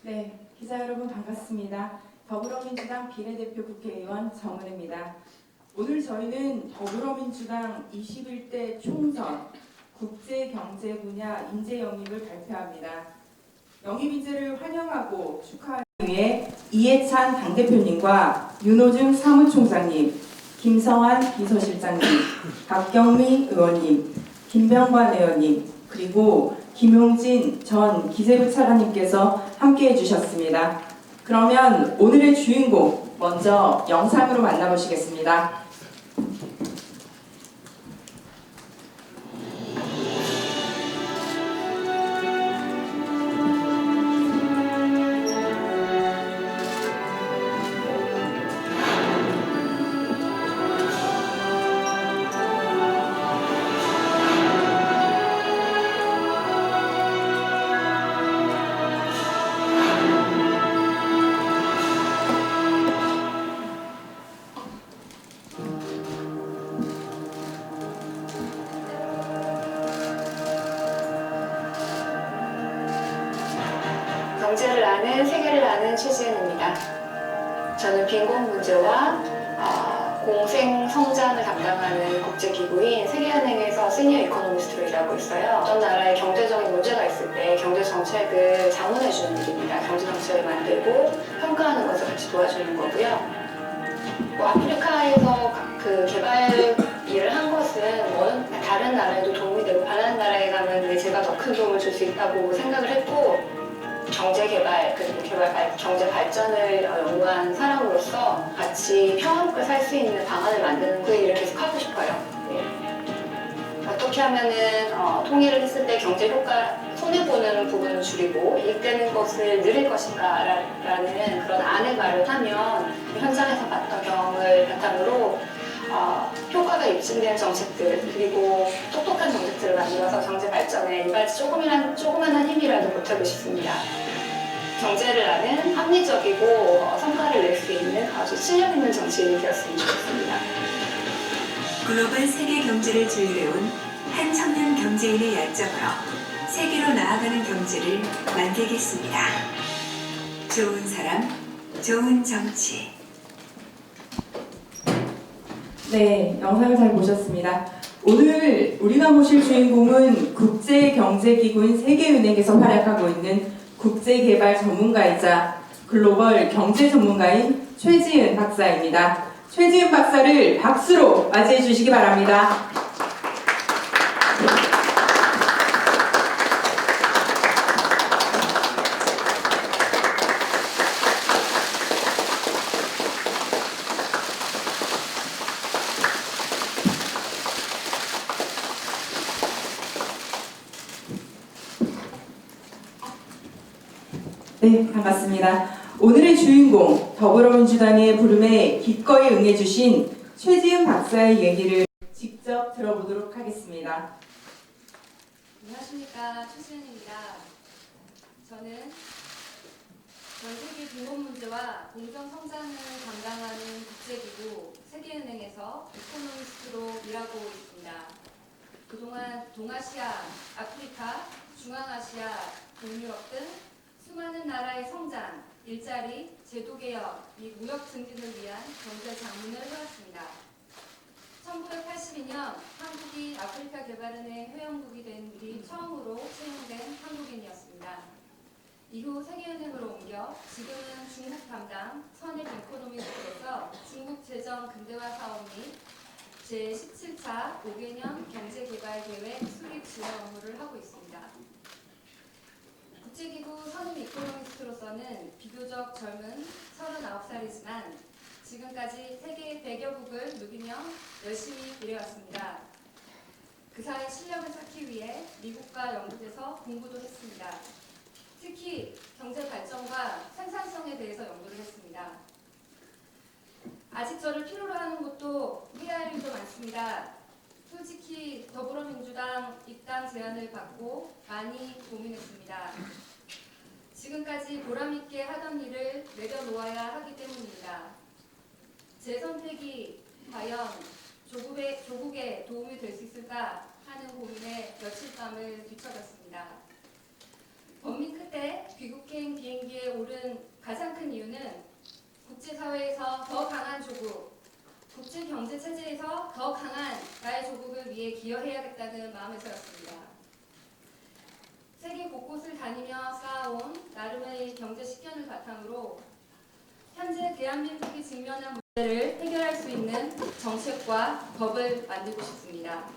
네, 기자 여러분 반갑습니다. 더불어민주당 비례대표 국회의원 정은혜입니다. 오늘 저희는 더불어민주당 21대 총선 국제경제 분야 인재 영입을 발표합니다. 영입 인재를 환영하고 축하하기 위해 이해찬 당대표님과 윤호중 사무총장님, 김성환 비서실장님, 박경미 의원님, 김병관 의원님, 그리고 김용진 전 기재부 차관님께서 함께해 주셨습니다. 그러면 오늘의 주인공 먼저 영상으로 만나보시겠습니다. 경제를 아는 세계를 아는 최지은입니다. 저는 빈곤 문제와 공생 성장을 담당하는 국제기구인 세계은행에서 시니어 이코노미스트로 일하고 있어요. 어떤 나라에 경제적인 문제가 있을 때 경제 정책을 자문해주는 일입니다. 경제 정책을 만들고 평가하는 것을 같이 도와주는 거고요. 아프리카에서 그 개발 일을 한 것은 다른 나라에도 도움이 되고 다른 나라에 가면 제가 더 큰 도움을 줄 수 있다고 생각을 했고, 경제 개발 그리고 경제 발전을 연구한 사람으로서 같이 평화롭게 살 수 있는 방안을 만드는 그 일을 계속 하고 싶어요. 네. 어떻게 하면은 통일을 했을 때 경제 효과 손해 보는 부분을 줄이고 이익되는 것을 늘릴 것인가라는 그런 안을 마련하면 현장에서 봤던 경험을 바탕으로 효과가 입증된 정책들 그리고 똑똑한 정책들을 만들어서 경제 발전에 이같이 조그만한 힘이라도 보태고 싶습니다. 경제를 아는 합리적이고 성과를 낼 수 있는 아주 실력 있는 정치인이 되었으면 좋겠습니다. 글로벌 세계 경제를 주의해온 한 청년 경제인의 열정으로 세계로 나아가는 경제를 만들겠습니다. 좋은 사람, 좋은 정치. 네, 영상을 잘 보셨습니다. 오늘 우리가 모실 주인공은 국제경제기구인 세계은행에서 활약하고 있는 국제개발 전문가이자 글로벌 경제 전문가인 최지은 박사입니다. 최지은 박사를 박수로 맞이해 주시기 바랍니다. 네, 반갑습니다. 오늘의 주인공, 더불어민주당의 부름에 기꺼이 응해주신 최지은 박사의 얘기를 직접 들어보도록 하겠습니다. 안녕하십니까, 최지은입니다. 저는 전 세계 빈곤 문제와 공정 성장을 담당하는 국제기구 세계은행에서 이코노미스트로 일하고 있습니다. 그동안 동아시아, 아프리카, 중앙아시아, 동유럽 등 수많은 나라의 성장, 일자리, 제도개혁 및 무역 증진을 위한 경제 자문을 해왔습니다. 1982년 한국이 아프리카 개발은행 회원국이 된 뒤 처음으로 채용된 한국인이었습니다. 이후 세계은행으로 옮겨 지금은 중국 담당 선입 이코노미스트로서 중국 재정 근대화 사업 및 제17차 5개년 경제개발계획 수립 지원 업무를 하고 있습니다. 국제기구 선임 이코노미스트로서는 비교적 젊은 39살이지만 지금까지 세계 100여국을 누비며 열심히 일해왔습니다. 그 사이 실력을 쌓기 위해 미국과 영국에서 공부도 했습니다. 특히 경제 발전과 생산성에 대해서 연구를 했습니다. 아직 저를 필요로 하는 것도 해야 할 일도 많습니다. 솔직히 더불어민주당 입당 제안을 받고 많이 고민했습니다. 지금까지 보람있게 하던 일을 내려놓아야 하기 때문입니다. 제 선택이 과연 조국에 도움이 될 수 있을까 하는 고민에 며칠 밤을 뒤척였습니다. 범민 끝에 귀국행 비행기에 체제에서 더 강한 나의 조국을 위해 기여해야겠다는 마음에서였습니다. 세계 곳곳을 다니며 쌓아온 나름의 경제 식견을 바탕으로 현재 대한민국이 직면한 문제를 해결할 수 있는 정책과 법을 만들고 싶습니다.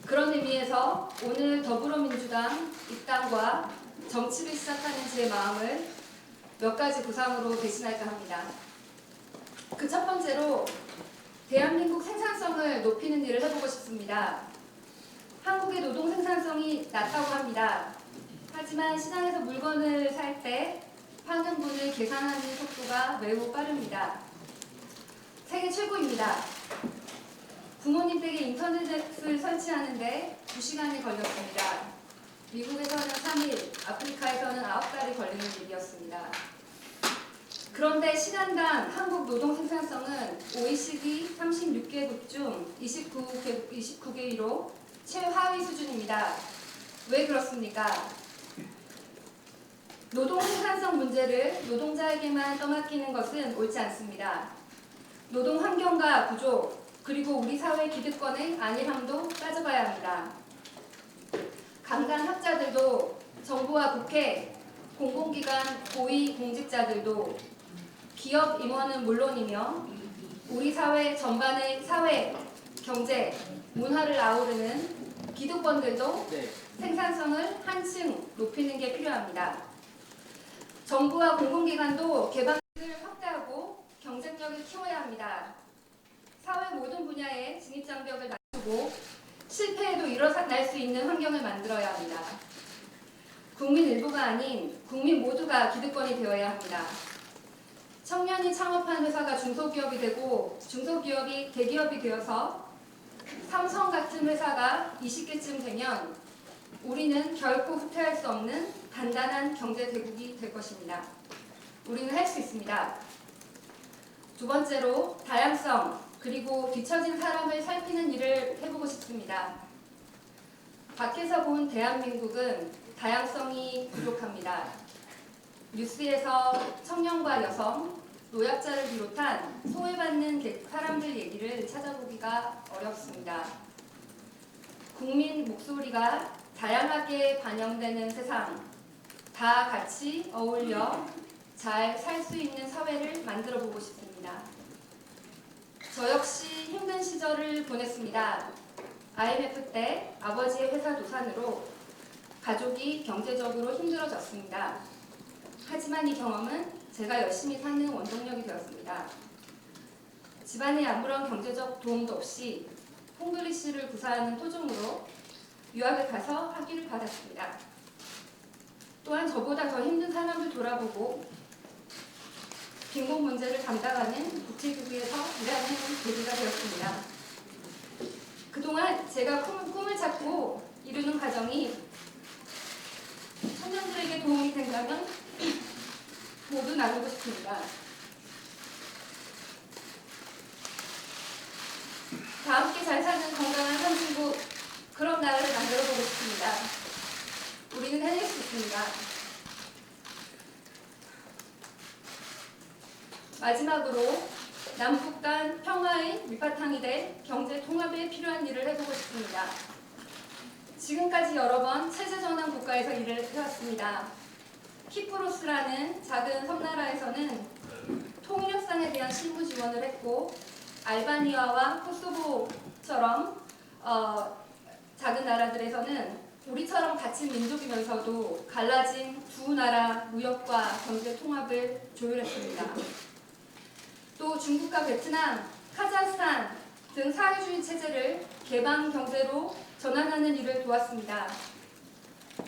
그런 의미에서 오늘 더불어민주당 입당과 정치를 시작하는 제 마음을 몇 가지 구상으로 대신할까 합니다. 그 첫 번째로 대한민국 생산성을 높이는 일을 해보고 싶습니다. 한국의 노동 생산성이 낮다고 합니다. 하지만 시장에서 물건을 살 때 판등분을 계산하는 속도가 매우 빠릅니다. 세계 최고입니다. 부모님 댁에 인터넷을 설치하는데 2시간이 걸렸습니다. 미국에서는 3일, 아프리카에서는 9달이 걸리는 일이었습니다. 그런데 시간당 한국 노동 생산성은 OECD 36개국 중 29개위로 최하위 수준입니다. 왜 그렇습니까? 노동 생산성 문제를 노동자에게만 떠맡기는 것은 옳지 않습니다. 노동 환경과 구조, 그리고 우리 사회 기득권의 안일함도 따져봐야 합니다. 강단 학자들도 정부와 국회, 공공기관, 고위 공직자들도 기업 임원은 물론이며 우리 사회 전반의 사회, 경제, 문화를 아우르는 기득권들도 생산성을 한층 높이는 게 필요합니다. 정부와 공공기관도 개방을 확대하고 경쟁력을 키워야 합니다. 사회 모든 분야에 진입장벽을 낮추고 실패에도 일어날 수 있는 환경을 만들어야 합니다. 국민 일부가 아닌 국민 모두가 기득권이 되어야 합니다. 청년이 창업한 회사가 중소기업이 되고 중소기업이 대기업이 되어서 삼성 같은 회사가 20개쯤 되면 우리는 결코 후퇴할 수 없는 단단한 경제 대국이 될 것입니다. 우리는 할 수 있습니다. 두 번째로 다양성 그리고 뒤처진 사람을 살피는 일을 해보고 싶습니다. 밖에서 본 대한민국은 다양성이 부족합니다. 뉴스에서 청년과 여성, 노약자를 비롯한 소외받는 사람들 얘기를 찾아보기가 어렵습니다. 국민 목소리가 다양하게 반영되는 세상, 다 같이 어울려 잘 살 수 있는 사회를 만들어 보고 싶습니다. 저 역시 힘든 시절을 보냈습니다. IMF 때 아버지의 회사 도산으로 가족이 경제적으로 힘들어졌습니다. 하지만 이 경험은 제가 열심히 사는 원동력이 되었습니다. 집안에 아무런 경제적 도움도 없이 콩글리시를 구사하는 토종으로 유학을 가서 학위를 받았습니다. 또한 저보다 더 힘든 사람을 돌아보고 빈곤 문제를 담당하는 국제기구에서 일하는 계기가 되었습니다. 그동안 제가 꿈을 찾고 이루는 과정이 청년들에게 도움이 된다면 모두 나누고 싶습니다. 다 함께 잘 사는 건강한 선진국, 그런 나라를 만들어 보고 싶습니다. 우리는 해낼 수 있습니다. 마지막으로 남북 간 평화의 밑바탕이 될 경제 통합에 필요한 일을 해보고 싶습니다. 지금까지 여러 번 체제전환 국가에서 일을 해왔습니다. 키프로스라는 작은 섬나라에서는 통일협상에 대한 실무 지원을 했고 알바니아와 코소보처럼 작은 나라들에서는 우리처럼 같은 민족이면서도 갈라진 두 나라 무역과 경제 통합을 조율했습니다. 또 중국과 베트남, 카자흐스탄 등 사회주의 체제를 개방 경제로 전환하는 일을 도왔습니다.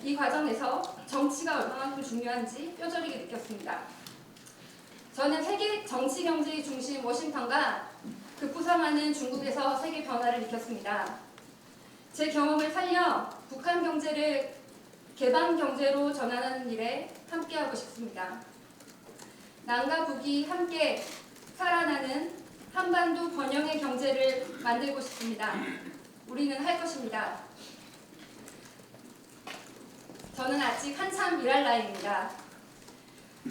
이 과정에서 정치가 얼마만큼 중요한지 뼈저리게 느꼈습니다. 저는 세계 정치 경제의 중심 워싱턴과 급부상하는 중국에서 세계 변화를 일으켰습니다. 제 경험을 살려 북한 경제를 개방 경제로 전환하는 일에 함께하고 싶습니다. 남과 북이 함께 살아나는 한반도 번영의 경제를 만들고 싶습니다. 우리는 할 것입니다. 저는 아직 한참 일할 나이입니다.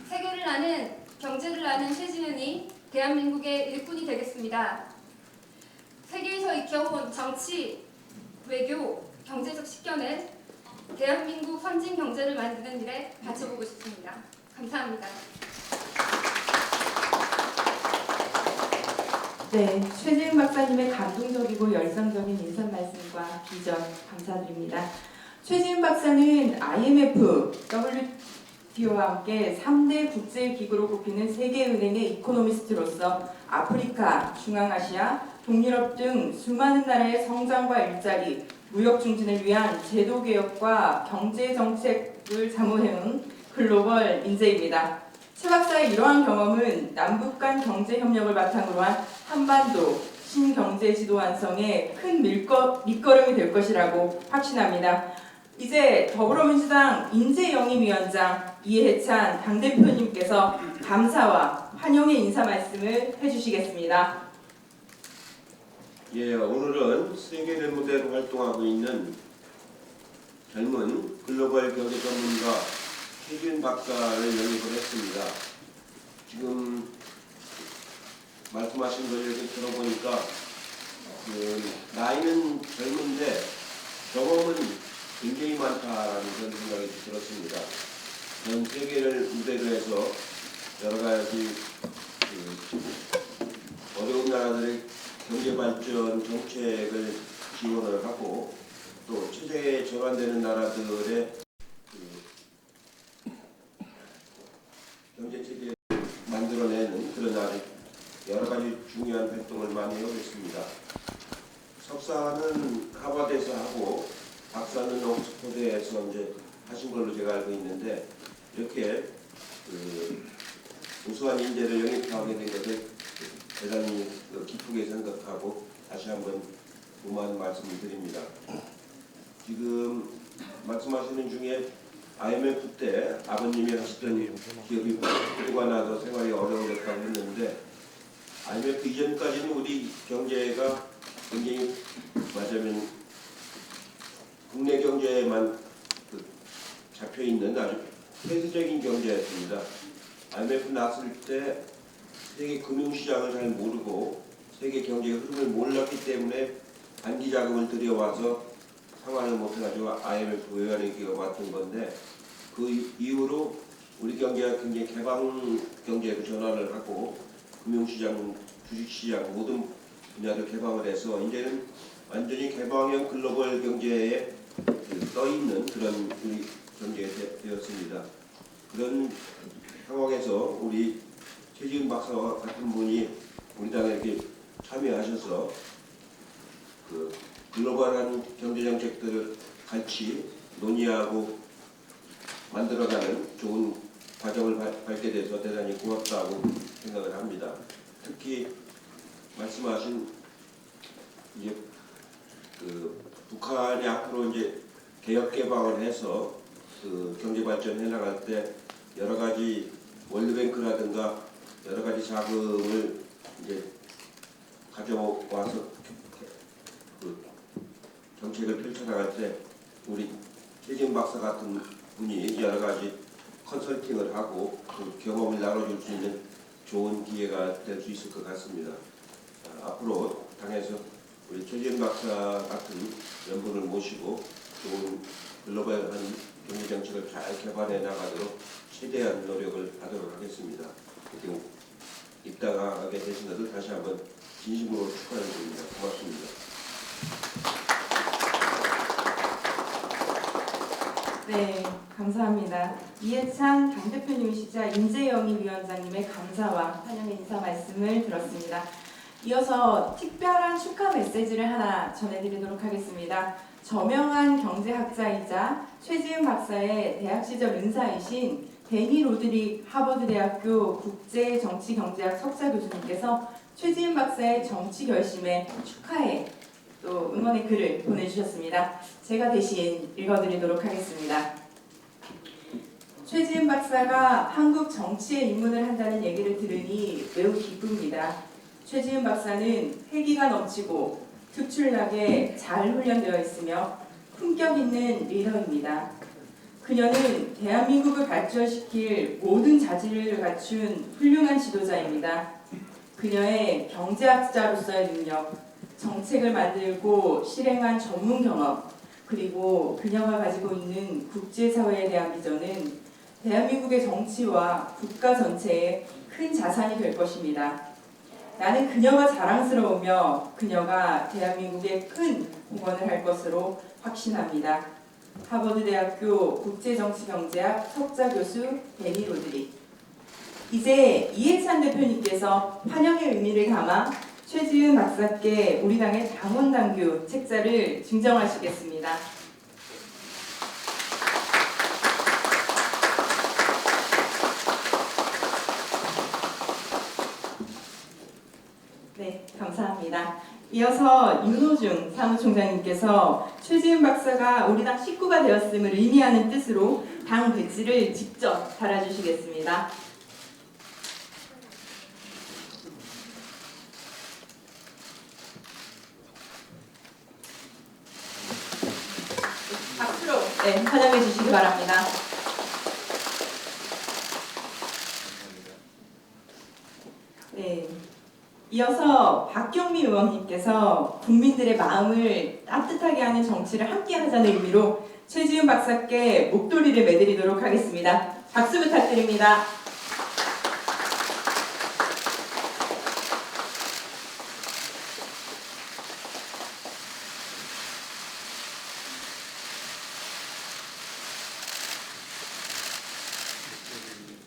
세계를 아는, 경제를 아는 최지은이 대한민국의 일꾼이 되겠습니다. 세계에서 익혀온 정치, 외교, 경제적 식견을 대한민국 선진 경제를 만드는 일에 바쳐보고 싶습니다. 감사합니다. 네, 최재은 박사님의 감동적이고 열성적인 인사 말씀과 비전 감사드립니다. 최재은 박사는 IMF, WTO와 함께 3대 국제기구로 꼽히는 세계은행의 이코노미스트로서 아프리카, 중앙아시아, 동유럽 등 수많은 나라의 성장과 일자리, 무역 증진을 위한 제도 개혁과 경제 정책을 자문해온 글로벌 인재입니다. 최 박사의 이러한 경험은 남북 간 경제 협력을 바탕으로 한 한반도 신경제 지도 완성에 큰 밑거름이 될 것이라고 확신합니다. 이제 더불어민주당 인재영입위원장 이해찬 당대표님께서 감사와 환영의 인사 말씀을 해주시겠습니다. 예, 오늘은 세계를 무대로 활동하고 있는 젊은 글로벌 경제 전문가 최재은 박사를 영입을 했습니다. 지금 말씀하신 걸 이렇게 들어보니까 나이는 젊은데 경험은 굉장히 많다라는 그런 생각이 들었습니다. 전 세계를 무대로 해서 여러 가지 어려운 나라들의 경제 발전 정책을 지원을 하고 또 체제에 전환되는 나라들의 경제 체계를 만들어내는 그런 아주 여러 가지 중요한 활동을 많이 하고 있습니다. 석사는 하버드에서 하고 박사는 옥스퍼드에서 이제 하신 걸로 제가 알고 있는데 이렇게 우수한 인재를 영입하게 된 것을 대단히 기쁘게 생각하고 다시 한번 고마운 말씀을 드립니다. 지금 말씀하시는 중에 IMF 때 아버님이 하시던 기업이 그리고 나서 생활이 어려워졌다고 했는데 IMF 이전까지는 우리 경제가 굉장히 맞으면 국내 경제에만 잡혀있는 아주 폐쇄적인 경제였습니다. IMF 났을 때 세계 금융시장을 잘 모르고 세계 경제의 흐름을 몰랐기 때문에 단기 자금을 들여와서 상환을 못해가지고 IMF 외환위기가 왔던 건데 그 이후로 우리 경제가 굉장히 개방 경제로 전환을 하고 금융시장, 주식시장 모든 분야를 개방을 해서 이제는 완전히 개방형 글로벌 경제에 떠있는 그런 우리 경제가 되었습니다. 그런 상황에서 우리 최재은 박사와 같은 분이 우리 당에 이렇게 참여하셔서 글로벌한 경제 정책들을 같이 논의하고 만들어가는 좋은 과정을 밟게 돼서 대단히 고맙다고 생각을 합니다. 특히 말씀하신 이제 북한이 앞으로 이제 개혁 개방을 해서 경제 발전해 나갈 때 여러 가지 월드뱅크라든가 여러 가지 자금을 이제 가져와서 정책을 펼쳐나갈 때 우리 최재은 박사 같은 분이 여러 가지 컨설팅을 하고 그 경험을 나눠줄 수 있는 좋은 기회가 될 수 있을 것 같습니다. 앞으로 당에서 우리 최재은 박사 같은 연분을 모시고 좋은 글로벌한 경제 정책을 잘 개발해 나가도록 최대한 노력을 하도록 하겠습니다. 입당하게 되신 것을 다시 한번 진심으로 축하드립니다. 고맙습니다. 네, 감사합니다. 이해찬 당대표님이시자 인재영입위원장님의 감사와 환영의 인사 말씀을 들었습니다. 이어서 특별한 축하 메시지를 하나 전해드리도록 하겠습니다. 저명한 경제학자이자 최재은 박사의 대학 시절 은사이신 데니 로드릭 하버드대학교 국제정치경제학 석사 교수님께서 최재은 박사의 정치 결심에 축하해 또 응원의 글을 보내주셨습니다. 제가 대신 읽어드리도록 하겠습니다. 최재은 박사가 한국 정치에 입문을 한다는 얘기를 들으니 매우 기쁩니다. 최재은 박사는 패기가 넘치고 특출나게 잘 훈련되어 있으며 품격 있는 리더입니다. 그녀는 대한민국을 발전시킬 모든 자질을 갖춘 훌륭한 지도자입니다. 그녀의 경제학자로서의 능력, 정책을 만들고 실행한 전문 경험, 그리고 그녀가 가지고 있는 국제사회에 대한 비전은 대한민국의 정치와 국가 전체에 큰 자산이 될 것입니다. 나는 그녀가 자랑스러우며 그녀가 대한민국에 큰 공헌을 할 것으로 확신합니다. 하버드대학교 국제정치경제학 석좌 교수 데니 로드릭. 이제 이해찬 대표님께서 환영의 의미를 담아 최지은 박사께 우리 당의 당원당규 책자를 증정하시겠습니다. 네, 감사합니다. 이어서 윤호중 사무총장님께서 최지은 박사가 우리 당 식구가 되었음을 의미하는 뜻으로 당 배지를 직접 달아주시겠습니다. 박수로 네, 환영해 주시기 바랍니다. 네. 이어서 박경미 의원님께서 국민들의 마음을 따뜻하게 하는 정치를 함께 하자는 의미로 최지은 박사께 목도리를 매드리도록 하겠습니다. 박수 부탁드립니다.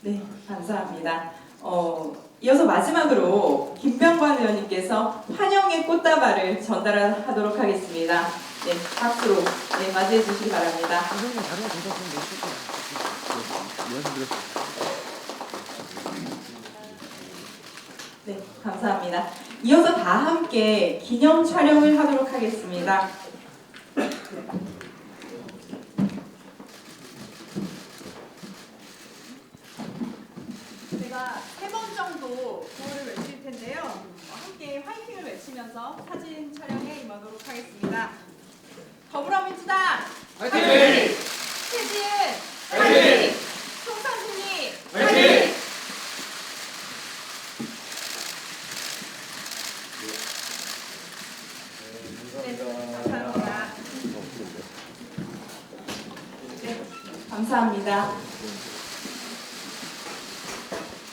네, 감사합니다. 이어서 마지막으로 김병관 의원님께서 환영의 꽃다발을 전달하도록 하겠습니다. 네, 박수로 네, 맞이해 주시기 바랍니다. 네, 감사합니다. 이어서 다 함께 기념 촬영을 하도록 하겠습니다. 제가 3번 정도 구호를 외칠 텐데요. 함께 화이팅을 외치면서 사진 촬영에 임하도록 하겠습니다. 더불어민주당 화이팅! 최지은 화이팅! 송상진이 화이팅! 네, 감사합니다. 네, 감사합니다.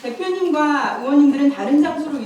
대표님과 의원님들은 다른 장소로